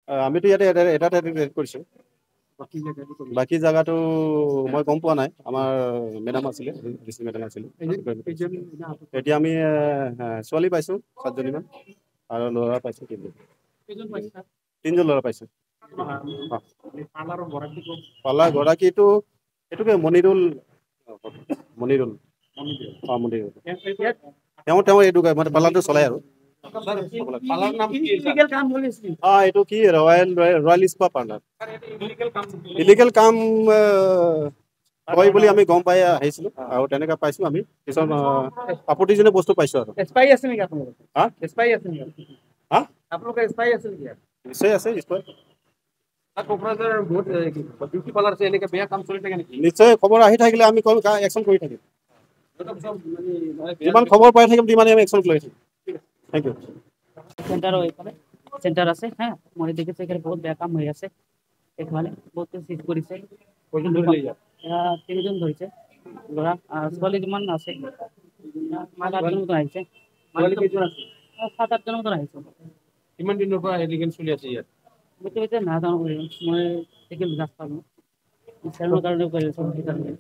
আমিতো ইয়াতে এটা ৰেড কৰিছোঁ। বাকী জাগাটো মই গম পোৱা নাই। আমাৰ মেডাম আছিলে, ডিষ্ট্ৰিক্ট মেডাম আছিলে। এতিয়া আমি ছোৱালী পাইছোঁ 7জনীমান আৰু ল'ৰা পাইছোঁ 3জন ল'ৰা পাইছোঁ। পালাৰ গৰাকীটো এইটোকে মনিৰুল মনিৰুল মনিৰুল তেওঁ এইটো মানে পালাৰটো চলাই আৰু এইটো কি ৰয়েল স্পা পাৰ্লাৰ। ইলিগেল কাম হয় বুলি আমি গম পাই আহিছিলোঁ আৰু তেনেকৈ পাইছোঁ আমি কিছুমান আপত্তিজনক বস্তু পাইছোঁ আৰু স্পাই আছে নেকি আপোনালোকৰ? হা স্পাই আছে নেকি? হা আপোনালোকৰ স্পাই আছে নেকি? নিশ্চয় আছে নিশ্চয়। কোকৰাঝাৰৰ বহুত বিউটি পাৰ্লাৰ আছে, এনেকে বেয়া কাম চলি থাকে নেকি? নিশ্চয় খবৰ আহি থাকিলে আমি একশ্যন কৰি থাকিম। যিমান খবৰ পাই থাকিম তিমানে আমি একশ্যন লৈ থাকিম। Thank you. চেণ্টাৰৰ এইফালে চেণ্টাৰ আছে হা, মই দেখিছোঁ এখানে বহুত বেয়া কাম হৈ আছে। এইফালে বহুত চিজ কৰিছে। 3জন ধৰিছে ল'ৰা, ছোৱালী কিমান আছে? 7-8জন মতো আহিছে। 7-8জন মতো আহিছে। কিমান দিনৰ পৰা ইলিগেল চলি আছে ইয়াত? মইতো এতিয়া নাজানো, মই ৰাস্তা ইনচাৰৰ কাৰণে কৰি আছোঁ সেইকাৰণে।